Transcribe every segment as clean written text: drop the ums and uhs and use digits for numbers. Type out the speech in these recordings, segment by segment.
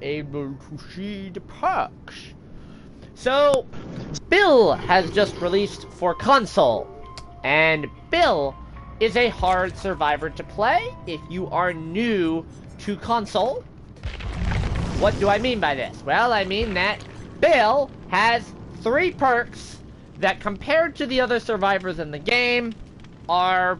able to see the perks. So, Bill has just released for console, and Bill is a hard survivor to play if you are new to console. What do I mean by this? Well, I mean that Bill has 3 perks that, compared to the other survivors in the game, are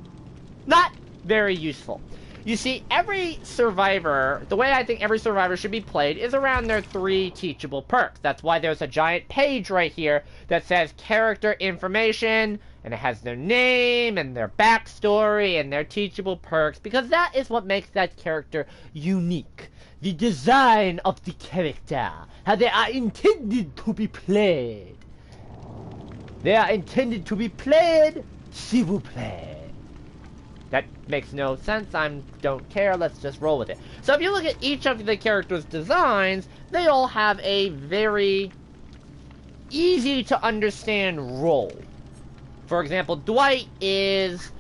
not very useful. You see, every survivor, the way I think every survivor should be played is around their 3 teachable perks. That's why there's a giant page right here that says character information, and it has their name and their backstory and their teachable perks, because that is what makes that character unique. The design of the character, how they are intended to be played. They are intended to be played, s'il vous plaît. That makes no sense, I don't care, let's just roll with it. So if you look at each of the characters' designs, they all have a very easy to understand role. For example, Dwight is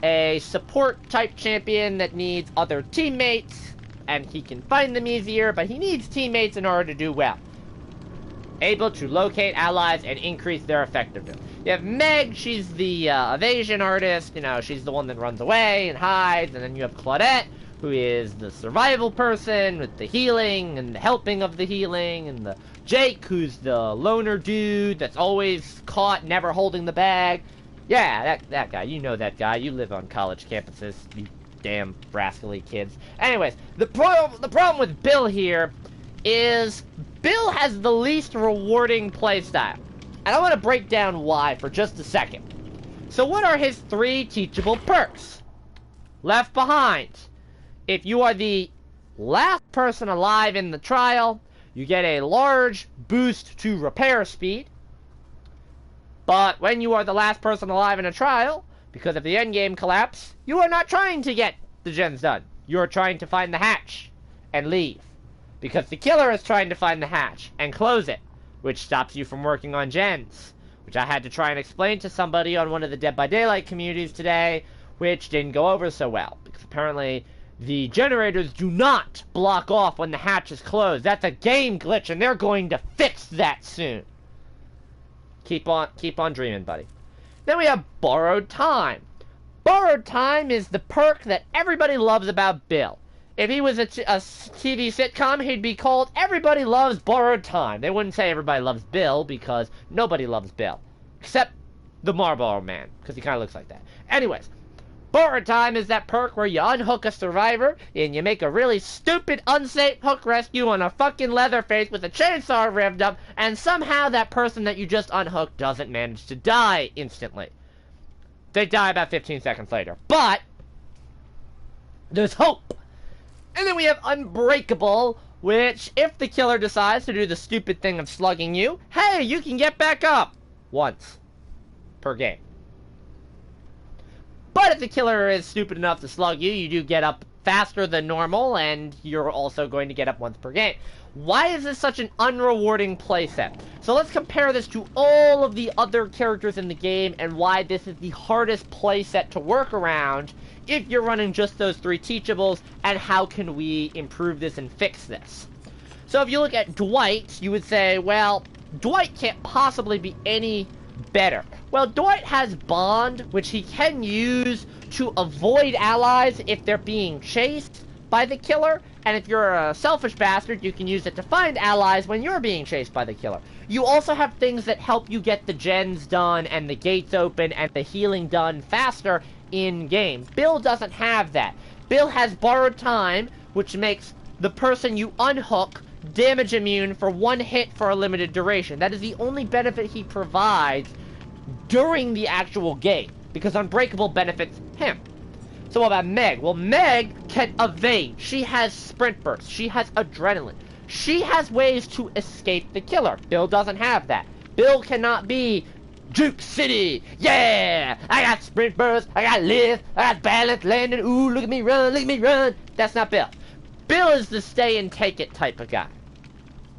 a support type champion that needs other teammates, and he can find them easier, but he needs teammates in order to do well. Able to locate allies and increase their effectiveness. You have Meg, she's the evasion artist, you know, she's the one that runs away and hides, and then you have Claudette, who is the survival person with the healing and the helping of the healing, and the Jake, who's the loner dude that's always caught, never holding the bag. Yeah, that guy, you know that guy, you live on college campuses, you damn rascally kids. Anyways, the problem with Bill here is Bill has the least rewarding playstyle. And I want to break down why for just a second. So what are his 3 teachable perks? Left behind. If you are the last person alive in the trial, you get a large boost to repair speed. But when you are the last person alive in a trial, because of the endgame collapse, you are not trying to get the gens done. You are trying to find the hatch and leave. Because the killer is trying to find the hatch and close it, which stops you from working on gens, which I had to try and explain to somebody on one of the Dead by Daylight communities today, which didn't go over so well, because apparently the generators do not block off when the hatch is closed. That's a game glitch, and they're going to fix that soon. Keep on dreaming, buddy. Then we have Borrowed Time. Borrowed Time is the perk that everybody loves about Bill. If he was a TV sitcom, he'd be called Everybody Loves Borrowed Time. They wouldn't say Everybody Loves Bill, because nobody loves Bill. Except the Marlboro Man, because he kind of looks like that. Anyways, Borrowed Time is that perk where you unhook a survivor, and you make a really stupid, unsafe hook rescue on a fucking Leatherface with a chainsaw revved up, and somehow that person that you just unhooked doesn't manage to die instantly. They die about 15 seconds later. But there's hope. And then we have Unbreakable, which, if the killer decides to do the stupid thing of slugging you, hey, you can get back up once per game. But if the killer is stupid enough to slug you, you do get up faster than normal, and you're also going to get up once per game. Why is this such an unrewarding playset? So let's compare this to all of the other characters in the game, and why this is the hardest playset to work around if you're running just those 3 teachables, and how can we improve this and fix this. So if you look at Dwight, you would say, well, Dwight can't possibly be any better. Well, Dwight has Bond, which he can use to avoid allies if they're being chased by the killer, and if you're a selfish bastard, you can use it to find allies when you're being chased by the killer. You also have things that help you get the gens done, and the gates open, and the healing done faster in-game. Bill doesn't have that. Bill has Borrowed Time, which makes the person you unhook damage immune for 1 hit for a limited duration. That is the only benefit he provides during the actual game, because Unbreakable benefits him. So what about Meg? Well, Meg can evade. She has sprint bursts. She has adrenaline. She has ways to escape the killer. Bill doesn't have that. Bill cannot be Juke City. Yeah! I got sprint bursts. I got lift. I got balance, landing. Ooh, look at me run. Look at me run. That's not Bill. Bill is the stay and take it type of guy.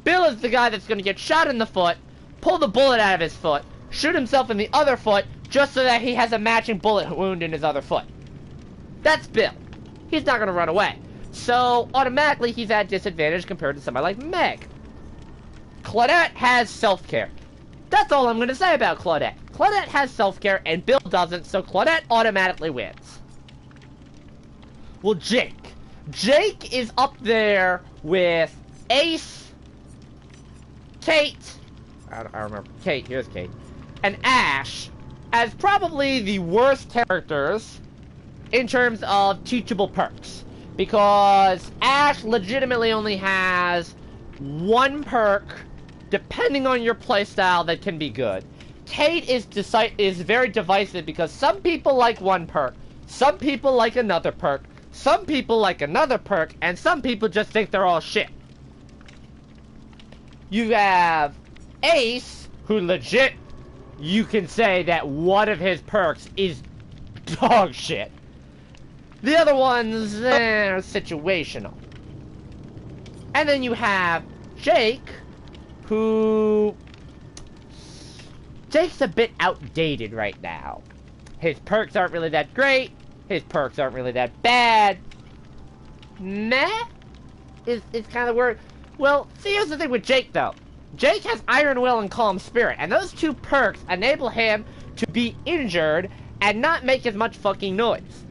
Bill is the guy that's going to get shot in the foot, pull the bullet out of his foot, shoot himself in the other foot, just so that he has a matching bullet wound in his other foot. That's Bill. He's not going to run away. So, automatically, he's at disadvantage compared to somebody like Meg. Claudette has self-care. That's all I'm going to say about Claudette. Claudette has self-care, and Bill doesn't, so Claudette automatically wins. Well, Jake. Jake is up there with Ace, Kate, I don't remember, Kate, here's Kate, and Ash as probably the worst characters in terms of teachable perks. Because Ash legitimately only has one perk, depending on your playstyle, that can be good. Kate is very divisive because some people like one perk, some people like another perk, some people like another perk, and some people just think they're all shit. You have Ace, who legit, you can say that one of his perks is dog shit. The other ones are situational. And then you have Jake, who... Jake's a bit outdated right now. His perks aren't really that great. His perks aren't really that bad. Meh? Is kind of the word. Well, see, here's the thing with Jake, though. Jake has Iron Will and Calm Spirit, and those two perks enable him to be injured and not make as much fucking noise.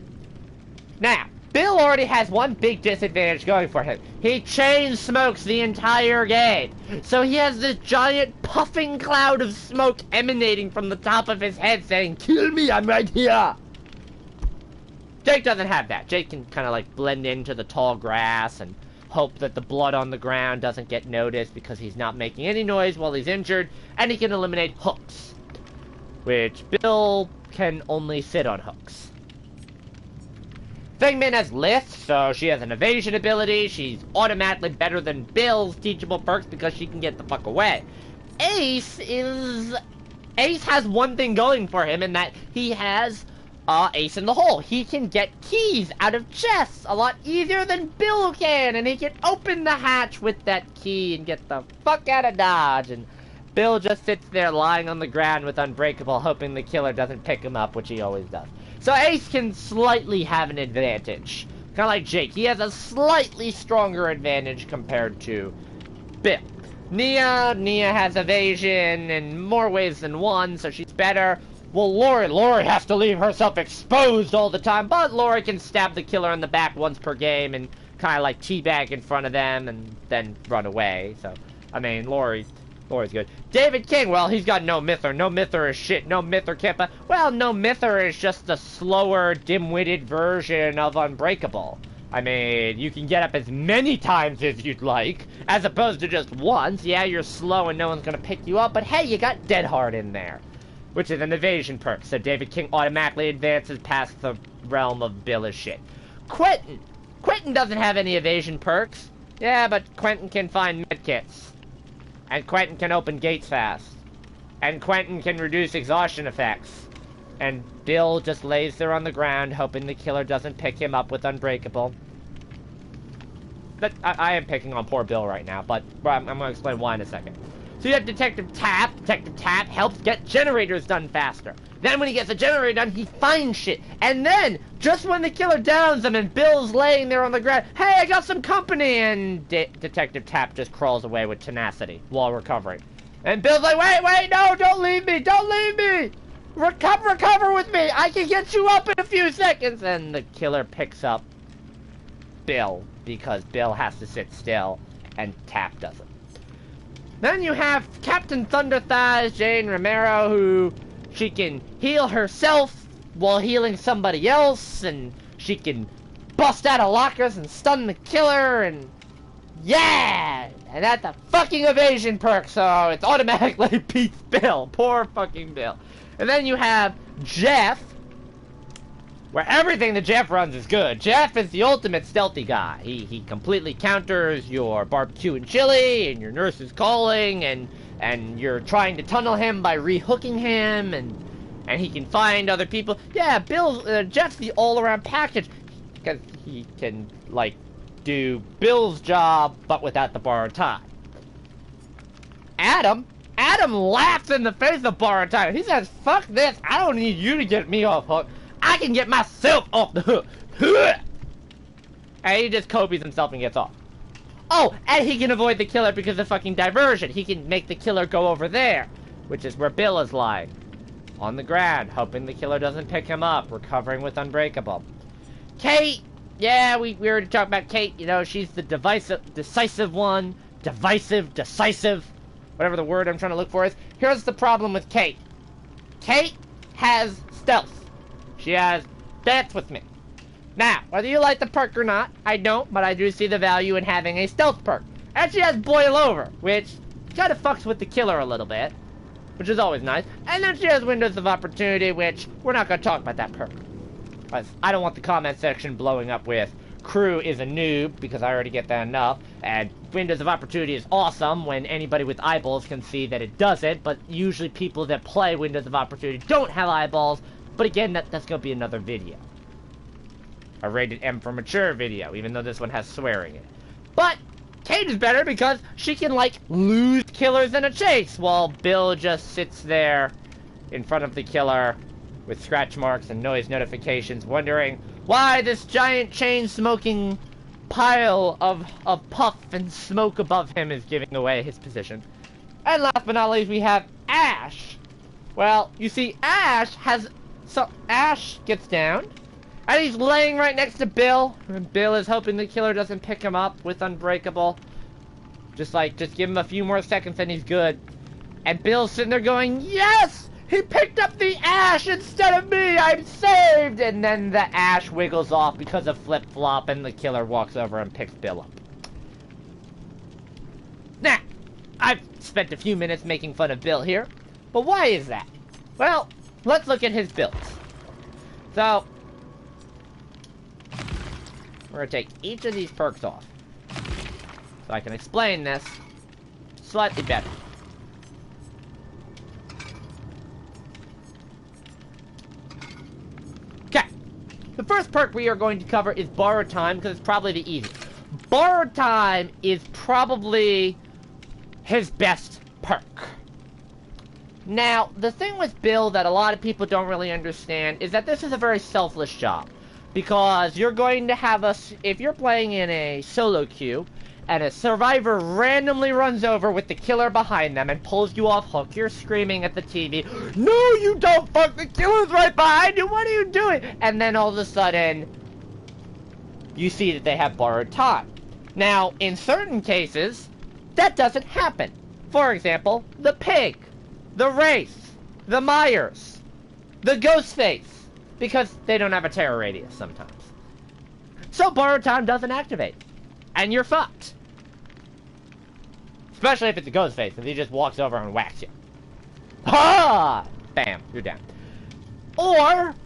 Now, Bill already has one big disadvantage going for him. He chain smokes the entire game. So he has this giant puffing cloud of smoke emanating from the top of his head saying, "Kill me, I'm right here." Jake doesn't have that. Jake can kind of like blend into the tall grass and hope that the blood on the ground doesn't get noticed because he's not making any noise while he's injured, and he can eliminate hooks, which Bill can only sit on hooks. Fengmin has Lith, so she has an evasion ability. She's automatically better than Bill's teachable perks because she can get the fuck away. Ace has one thing going for him in that he has Ace in the Hole. He can get keys out of chests a lot easier than Bill can, and he can open the hatch with that key and get the fuck out of Dodge, and Bill just sits there lying on the ground with Unbreakable, hoping the killer doesn't pick him up, which he always does. So Ace can slightly have an advantage. Kind of like Jake. He has a slightly stronger advantage compared to Bill. Nia has evasion in more ways than one, so she's better. Well, Lori has to leave herself exposed all the time, but Lori can stab the killer in the back once per game and kind of like teabag in front of them and then run away. So, I mean, Lori's good. David King, well, he's got no Mither. No Mither is shit. No Mither can't... Well, no Mither is just a slower, dim-witted version of Unbreakable. I mean, you can get up as many times as you'd like, as opposed to just once. Yeah, you're slow and no one's gonna pick you up, but hey, you got Dead Hard in there, which is an evasion perk, so David King automatically advances past the realm of Bill is shit. Quentin doesn't have any evasion perks. Yeah, but Quentin can find medkits. And Quentin can open gates fast. And Quentin can reduce exhaustion effects. And Bill just lays there on the ground, hoping the killer doesn't pick him up with Unbreakable. But I am picking on poor Bill right now, but I'm going to explain why in a second. So you have Detective Tap. Detective Tap helps get generators done faster. Then when he gets a generator done, he finds shit. And then, just when the killer downs him and Bill's laying there on the ground, hey, I got some company! And Detective Tap just crawls away with tenacity while recovering. And Bill's like, wait, no, don't leave me! Don't leave me! Recover with me! I can get you up in a few seconds! And the killer picks up Bill, because Bill has to sit still, and Tap doesn't. Then you have Captain Thunderthighs, Jane Romero, who she can heal herself while healing somebody else, and she can bust out of lockers and stun the killer, and yeah! And that's a fucking evasion perk, so it's automatically beats Bill. Poor fucking Bill. And then you have Jeff, where everything that Jeff runs is good. Jeff is the ultimate stealthy guy. He completely counters your barbecue and chili, and your nurse is calling, and you're trying to tunnel him by rehooking him, and he can find other people. Yeah, Jeff's the all-around package, because he can, like, do Bill's job, but without the borrowed time. Adam laughs in the face of borrowed time. He says, fuck this, I don't need you to get me off hook. I can get myself off the hook. And he just copies himself and gets off. Oh, and he can avoid the killer because of fucking diversion. He can make the killer go over there, which is where Bill is lying. On the ground, hoping the killer doesn't pick him up, recovering with Unbreakable. Kate! Yeah, we already talked about Kate. You know, she's the decisive one. Decisive. Whatever the word I'm trying to look for is. Here's the problem with Kate. Kate has stealth. She has dance with me. Now, whether you like the perk or not, I don't, but I do see the value in having a stealth perk. And she has Boil Over, which kind of fucks with the killer a little bit, which is always nice. And then she has Windows of Opportunity, which we're not going to talk about that perk. I don't want the comment section blowing up with Crew is a noob, because I already get that enough, and Windows of Opportunity is awesome when anybody with eyeballs can see that it doesn't, but usually people that play Windows of Opportunity don't have eyeballs, but again, that's going to be another video. A rated M for mature video, even though this one has swearing in it. But Kate is better because she can, like, lose killers in a chase, while Bill just sits there in front of the killer with scratch marks and noise notifications, wondering why this giant chain-smoking pile of puff and smoke above him is giving away his position. And last but not least, we have Ash. Well, you see, Ash gets down, and he's laying right next to Bill, and Bill is hoping the killer doesn't pick him up with Unbreakable. Just give him a few more seconds and he's good. And Bill's sitting there going, yes! He picked up the Ash instead of me! I'm saved! And then the Ash wiggles off because of flip-flop, and the killer walks over and picks Bill up. Now, I've spent a few minutes making fun of Bill here, but why is that? Well, let's look at his builds. So, we're going to take each of these perks off, so I can explain this slightly better. Okay, the first perk we are going to cover is Borrowed Time, because it's probably the easiest. Borrowed Time is probably his best perk. Now, the thing with Bill that a lot of people don't really understand is that this is a very selfless job. Because you're going to have if you're playing in a solo queue, and a survivor randomly runs over with the killer behind them and pulls you off hook, you're screaming at the TV, no you don't, fuck, the killer's right behind you, what are you doing? And then all of a sudden, you see that they have borrowed time. Now, in certain cases, that doesn't happen. For example, the Pig, the Wraith, the Myers, the Ghostface, because they don't have a terror radius sometimes. So borrowed time doesn't activate, and you're fucked. Especially if it's a Ghostface, if he just walks over and whacks you. Ha! Bam, you're down. Or,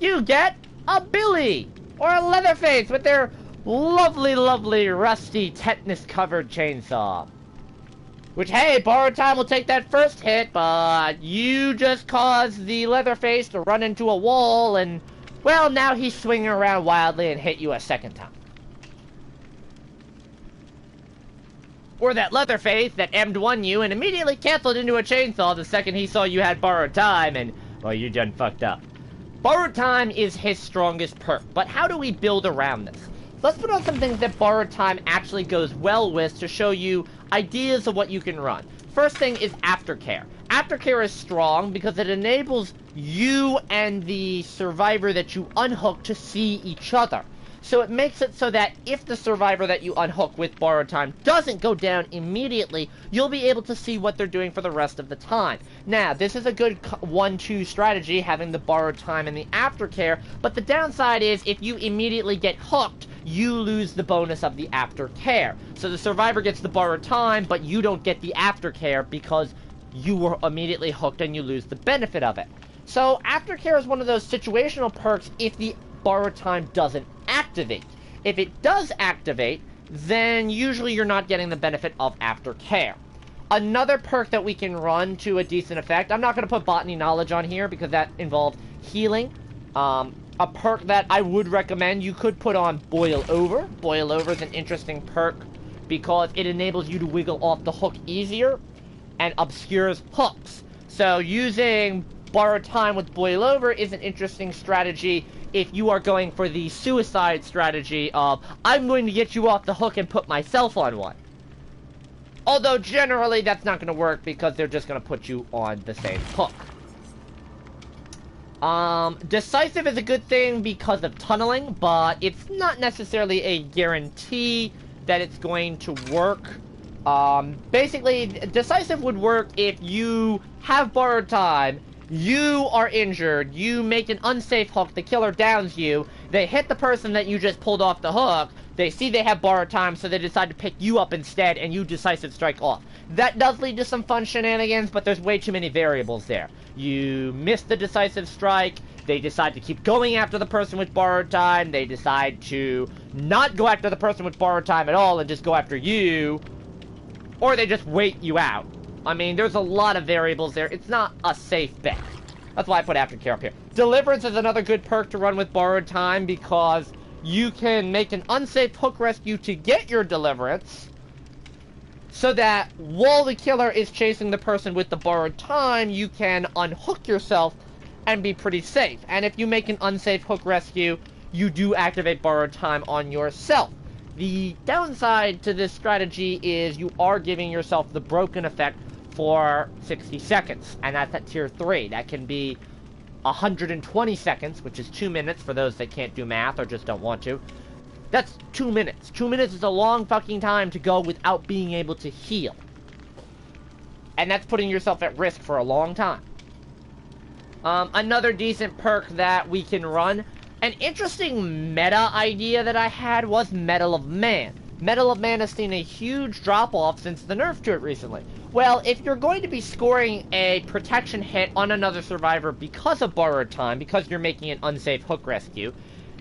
you get a Billy, or a Leatherface with their lovely, lovely, rusty, tetanus-covered chainsaw. Which, hey, borrowed time will take that first hit, but you just caused the Leatherface to run into a wall, and, well, now he's swinging around wildly and hit you a second time. Or that Leatherface that M'd1 you and immediately canceled into a chainsaw the second he saw you had borrowed time, and, well, you done fucked up. Borrowed time is his strongest perk, but how do we build around this? Let's put on some things that borrowed time actually goes well with to show you ideas of what you can run. First thing is Aftercare. Aftercare is strong because it enables you and the survivor that you unhook to see each other. So it makes it so that if the survivor that you unhook with borrowed time doesn't go down immediately, you'll be able to see what they're doing for the rest of the time. Now, this is a good 1-2 strategy, having the borrowed time and the aftercare, but the downside is if you immediately get hooked, you lose the bonus of the aftercare. So the survivor gets the borrowed time, but you don't get the aftercare because you were immediately hooked and you lose the benefit of it. So aftercare is one of those situational perks if the borrowed time doesn't activate. If it does activate, then usually you're not getting the benefit of aftercare. Another perk that we can run to a decent effect, I'm not going to put Botany Knowledge on here because that involves healing. A perk that I would recommend, you could put on Boil Over. Boil Over is an interesting perk because it enables you to wiggle off the hook easier and obscures hooks. So using borrowed time with Boil Over is an interesting strategy if you are going for the suicide strategy of, I'm going to get you off the hook and put myself on one. Although, generally, that's not going to work because they're just going to put you on the same hook. Decisive is a good thing because of tunneling, but it's not necessarily a guarantee that it's going to work. Basically, decisive would work if you have borrowed time, you are injured, you make an unsafe hook, the killer downs you, they hit the person that you just pulled off the hook, they see they have borrowed time, so they decide to pick you up instead, and you decisive strike off. That does lead to some fun shenanigans, but there's way too many variables there. You miss the decisive strike, they decide to keep going after the person with borrowed time, they decide to not go after the person with borrowed time at all and just go after you, or they just wait you out. I mean, there's a lot of variables there. It's not a safe bet. That's why I put aftercare up here. Deliverance is another good perk to run with borrowed time because you can make an unsafe hook rescue to get your deliverance so that while the killer is chasing the person with the borrowed time, you can unhook yourself and be pretty safe. And if you make an unsafe hook rescue, you do activate borrowed time on yourself. The downside to this strategy is you are giving yourself the broken effect for 60 seconds, and that's at tier 3. That can be 120 seconds, which is 2 minutes for those that can't do math or just don't want to. That's 2 minutes. 2 minutes is a long fucking time to go without being able to heal. And that's putting yourself at risk for a long time. Another decent perk that we can run, an interesting meta idea that I had was Medal of Man. Medal of Man has seen a huge drop-off since the nerf to it recently. Well, if you're going to be scoring a protection hit on another survivor because of borrowed time, because you're making an unsafe hook rescue,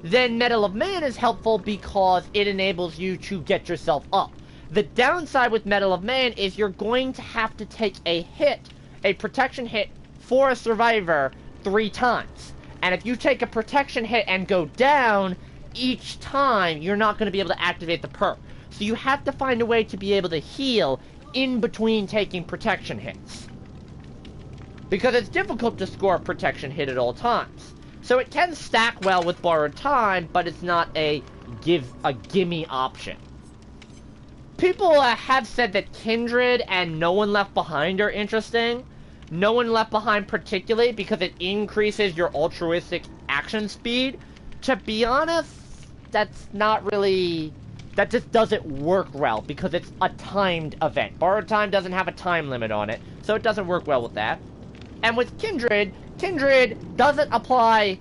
then Medal of Man is helpful because it enables you to get yourself up. The downside with Medal of Man is you're going to have to take a hit, a protection hit, for a survivor 3 times. And if you take a protection hit and go down, each time you're not going to be able to activate the perk. So you have to find a way to be able to heal in between taking protection hits. Because it's difficult to score a protection hit at all times. So it can stack well with borrowed time, but it's not a gimme option. People have said that Kindred and No One Left Behind are interesting. No One Left Behind particularly because it increases your altruistic action speed. To be honest, that's not really... that just doesn't work well because it's a timed event. Borrowed time doesn't have a time limit on it, so it doesn't work well with that. And with Kindred, Kindred doesn't apply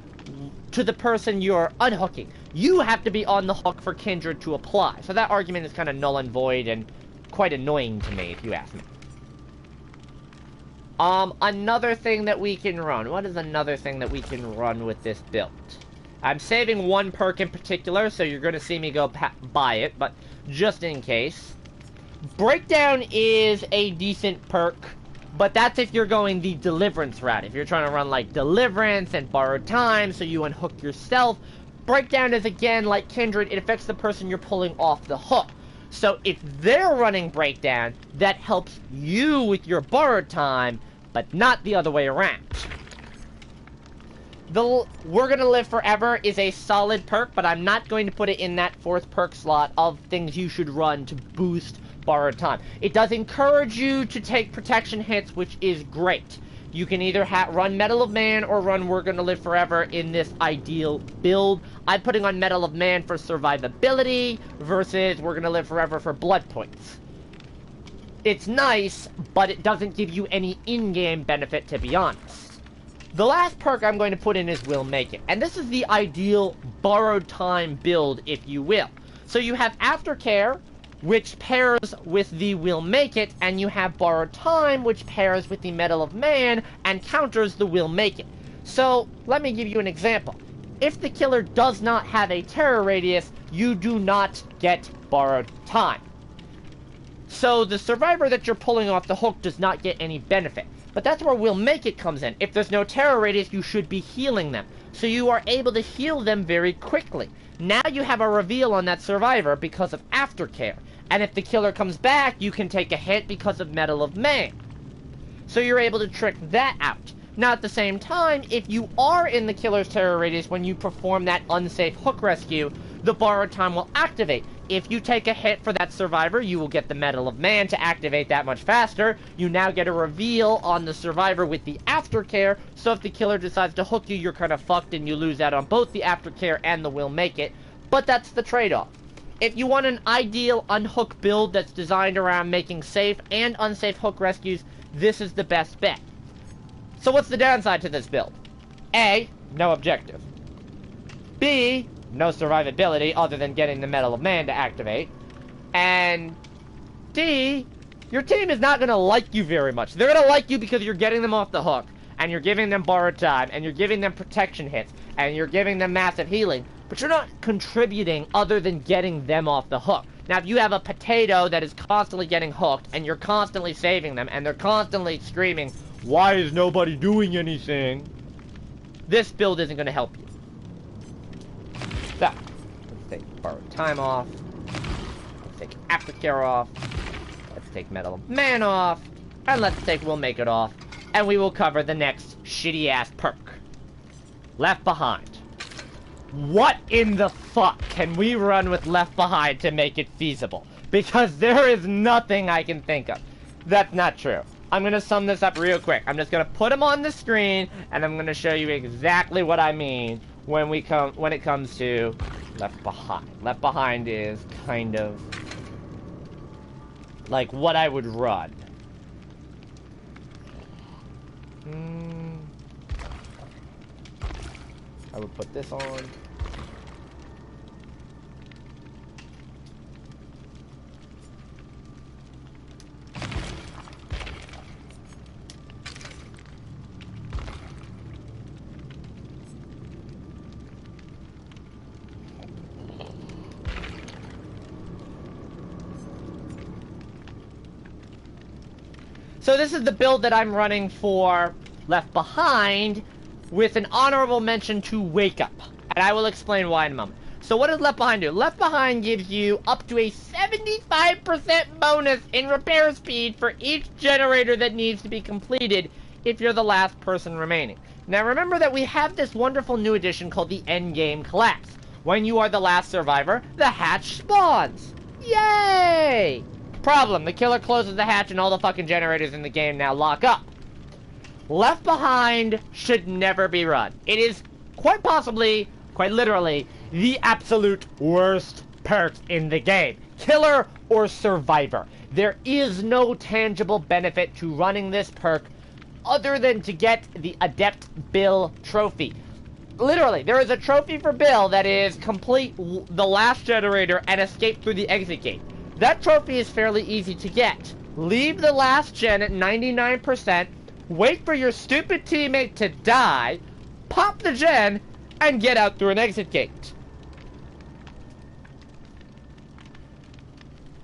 to the person you're unhooking. You have to be on the hook for Kindred to apply. So that argument is kind of null and void and quite annoying to me, if you ask me. Another thing that we can run. What is another thing that we can run with this build? I'm saving one perk in particular, so you're going to see me go buy it, but just in case. Breakdown is a decent perk, but that's if you're going the Deliverance route. If you're trying to run like Deliverance and Borrowed Time, so you unhook yourself, Breakdown is, again, like Kindred, it affects the person you're pulling off the hook. So if they're running Breakdown, that helps you with your Borrowed Time, but not the other way around. The We're Gonna Live Forever is a solid perk, but I'm not going to put it in that 4th perk slot of things you should run to boost Borrowed Time. It does encourage you to take protection hits, which is great. You can either run Medal of Man or run We're Gonna Live Forever in this ideal build. I'm putting on Medal of Man for survivability versus We're Gonna Live Forever for blood points. It's nice, but it doesn't give you any in-game benefit, to be honest. The last perk I'm going to put in is Will Make It, and this is the ideal Borrowed Time build, if you will. So you have Aftercare, which pairs with the Will Make It, and you have Borrowed Time, which pairs with the Medal of Man and counters the Will Make It. So, let me give you an example. If the killer does not have a terror radius, you do not get Borrowed Time. So the survivor that you're pulling off the hook does not get any benefit. But that's where Will Make It comes in. If there's no terror radius, you should be healing them. So you are able to heal them very quickly. Now you have a reveal on that survivor because of Aftercare. And if the killer comes back, you can take a hit because of Medal of Man. So you're able to trick that out. Now, at the same time, if you are in the killer's terror radius when you perform that unsafe hook rescue, the borrowed time will activate. If you take a hit for that survivor, you will get the Medal of Man to activate that much faster. You now get a reveal on the survivor with the aftercare, so if the killer decides to hook you, you're kind of fucked and you lose out on both the aftercare and the will make it. But that's the trade-off. If you want an ideal unhook build that's designed around making safe and unsafe hook rescues, this is the best bet. So what's the downside to this build? A, no objective. B, no survivability other than getting the Medal of Man to activate. And D, your team is not going to like you very much. They're going to like you because you're getting them off the hook, and you're giving them borrowed time, and you're giving them protection hits, and you're giving them massive healing, but you're not contributing other than getting them off the hook. Now, if you have a potato that is constantly getting hooked, and you're constantly saving them, and they're constantly screaming, "Why is nobody doing anything?" this build isn't going to help you. So, let's take borrowed time off. Let's take aftercare off. Let's take Medal of Man off. And let's take We'll Make It off. And we will cover the next shitty-ass perk. Left Behind. What in the fuck can we run with Left Behind to make it feasible? Because there is nothing I can think of. That's not true. I'm going to sum this up real quick. I'm just going to put them on the screen, and I'm going to show you exactly what I mean when it comes to Left Behind. Left Behind is kind of like what I would run. I would put this on. So this is the build that I'm running for Left Behind, with an honorable mention to Wake Up. And I will explain why in a moment. So what does Left Behind do? Left Behind gives you up to a 75% bonus in repair speed for each generator that needs to be completed if you're the last person remaining. Now remember that we have this wonderful new addition called the Endgame Collapse. When you are the last survivor, the hatch spawns. Yay! Problem, the killer closes the hatch and all the fucking generators in the game now lock up. Left Behind should never be run. It is quite possibly, quite literally, the absolute worst perk in the game. Killer or survivor. There is no tangible benefit to running this perk other than to get the Adept Bill trophy. Literally, there is a trophy for Bill that is complete the last generator and escape through the exit gate. That trophy is fairly easy to get. Leave the last gen at 99%, wait for your stupid teammate to die, pop the gen, and get out through an exit gate.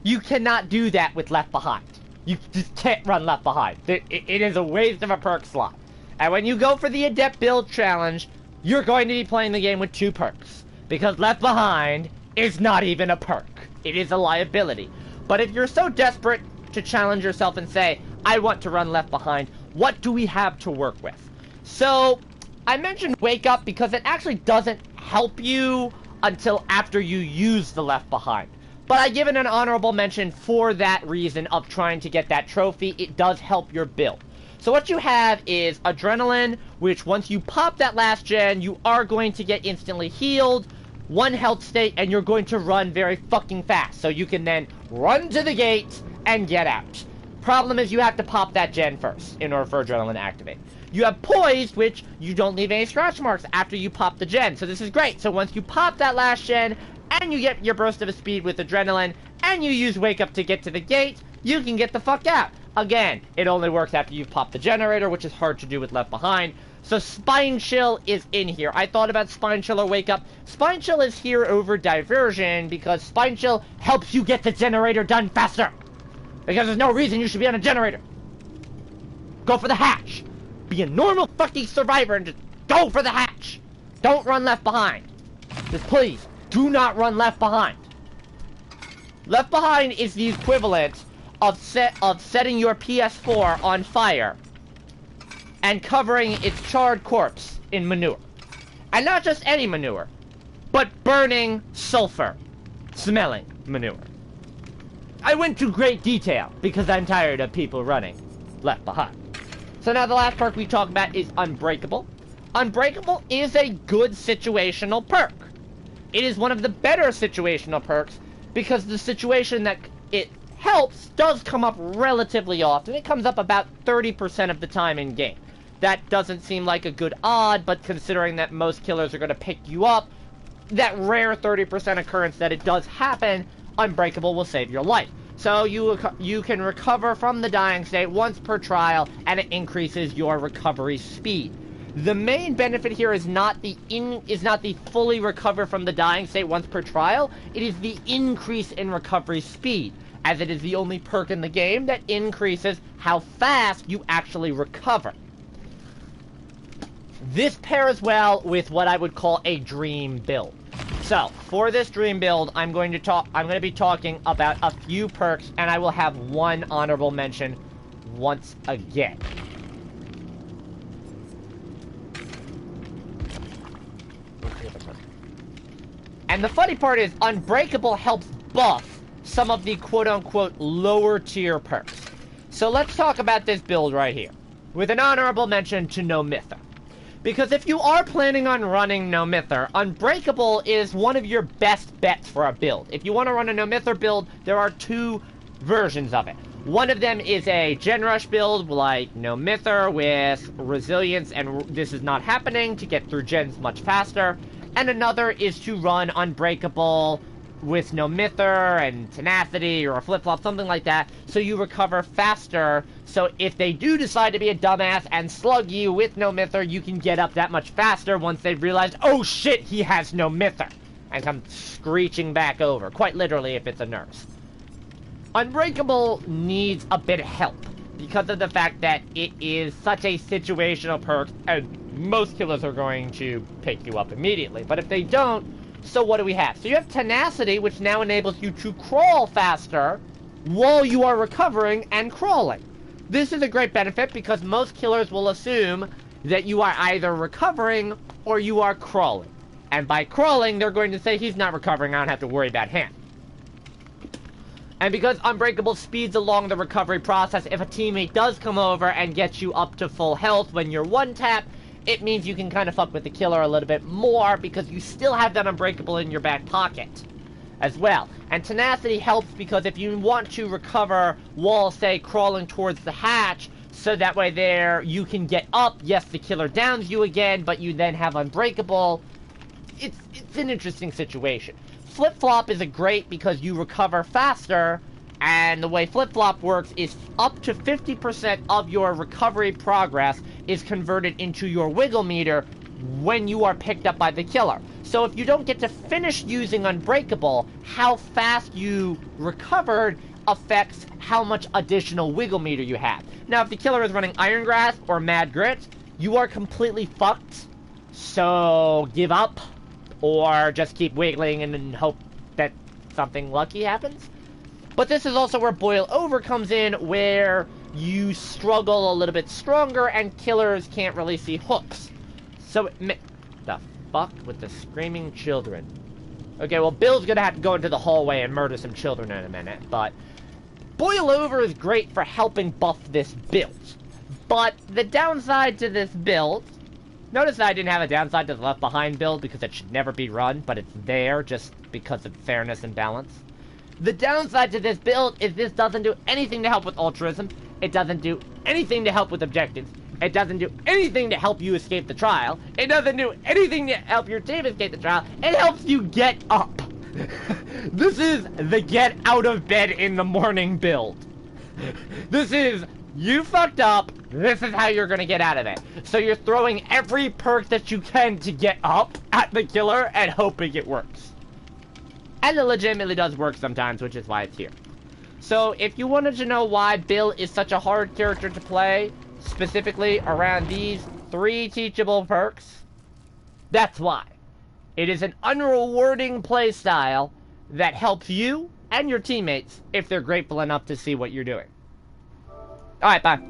You cannot do that with Left Behind. You just can't run Left Behind. It is a waste of a perk slot. And when you go for the Adept Build Challenge, you're going to be playing the game with 2 perks. Because Left Behind is not even a perk. It is a liability. But if you're so desperate to challenge yourself and say, I want to run Left Behind, what do we have to work with? So, I mentioned Wake Up because it actually doesn't help you until after you use the Left Behind. But I give it an honorable mention for that reason of trying to get that trophy. It does help your build. So what you have is Adrenaline, which once you pop that last gen, you are going to get instantly healed, 1 health state, and you're going to run very fucking fast. So you can then run to the gate and get out. Problem is you have to pop that gen first in order for Adrenaline to activate. You have Poised, which you don't leave any scratch marks after you pop the gen. So this is great. So once you pop that last gen, and you get your burst of speed with Adrenaline, and you use Wake Up to get to the gate, you can get the fuck out. Again, it only works after you've popped the generator, which is hard to do with Left Behind. So Spine Chill is in here. I thought about Spine Chill or Wake Up. Spine Chill is here over Diversion, because Spine Chill helps you get the generator done faster. Because there's no reason you should be on a generator. Go for the hatch. Be a normal fucking survivor and just go for the hatch. Don't run Left Behind. Just please, do not run Left Behind. Left Behind is the equivalent of setting your PS4 on fire and covering its charred corpse in manure. And not just any manure, but burning sulfur smelling manure. I went to great detail because I'm tired of people running left behind. So now the last perk we talk about is Unbreakable. Unbreakable is a good situational perk. It is one of the better situational perks because the situation that it helps does come up relatively often. It comes up about 30% of the time in game. That doesn't seem like a good odd, but considering that most killers are going to pick you up, that rare 30% occurrence that it does happen, Unbreakable will save your life. So you can recover from the dying state once per trial, and it increases your recovery speed. The main benefit here is not the fully recover from the dying state once per trial. It is the increase in recovery speed, as it is the only perk in the game that increases how fast you actually recover. This pairs well with what I would call a dream build. So, for this dream build, I'm going to be talking about a few perks, and I will have one honorable mention once again. And the funny part is, Unbreakable helps buff some of the quote-unquote lower-tier perks. So let's talk about this build right here, with an honorable mention to No Myther. Because if you are planning on running No Myther, Unbreakable is one of your best bets for a build. If you want to run a No Myther build, there are two versions of it. One of them is a Gen Rush build, like No Myther, with resilience, and this is not happening, to get through gens much faster. And another is to run Unbreakable with No Myther and Tenacity or a flip-flop, something like that, so you recover faster. So if they do decide to be a dumbass and slug you with No Myther, you can get up that much faster once they've realized, oh shit, he has No Myther, and come screeching back over, quite literally if it's a nurse. Unbreakable needs a bit of help because of the fact that it is such a situational perk, and most killers are going to pick you up immediately. But if they don't, so what do we have? So you have Tenacity, which now enables you to crawl faster while you are recovering and crawling. This is a great benefit because most killers will assume that you are either recovering or you are crawling. And by crawling, they're going to say, he's not recovering, I don't have to worry about him. And because Unbreakable speeds along the recovery process, if a teammate does come over and get you up to full health when you're one-tap, it means you can kind of fuck with the killer a little bit more because you still have that Unbreakable in your back pocket as well. And Tenacity helps because if you want to recover while, say, crawling towards the hatch, so that way there you can get up, yes, the killer downs you again, but you then have Unbreakable. It's an interesting situation. Flip-flop is a great because you recover faster, and the way flip-flop works is up to 50% of your recovery progress is converted into your wiggle meter when you are picked up by the killer. So if you don't get to finish using Unbreakable, how fast you recovered affects how much additional wiggle meter you have. Now, if the killer is running Iron Grasp or Mad Grit, you are completely fucked. So give up, or just keep wiggling and hope that something lucky happens. But this is also where Boil Over comes in, where you struggle a little bit stronger and killers can't really see hooks. So, the fuck with the screaming children. Okay, well, Bill's gonna have to go into the hallway and murder some children in a minute, but Boil Over is great for helping buff this build. But the downside to this build, notice that I didn't have a downside to the Left Behind build because it should never be run, but it's there just because of fairness and balance. The downside to this build is this doesn't do anything to help with altruism. It doesn't do anything to help with objectives. It doesn't do anything to help you escape the trial. It doesn't do anything to help your team escape the trial. It helps you get up. This is the get out of bed in the morning build. This is, you fucked up, this is how you're gonna get out of it. So you're throwing every perk that you can to get up at the killer and hoping it works. And it legitimately does work sometimes, which is why it's here. So, if you wanted to know why Bill is such a hard character to play, specifically around these 3 teachable perks, that's why. It is an unrewarding playstyle that helps you and your teammates if they're grateful enough to see what you're doing. Alright, bye.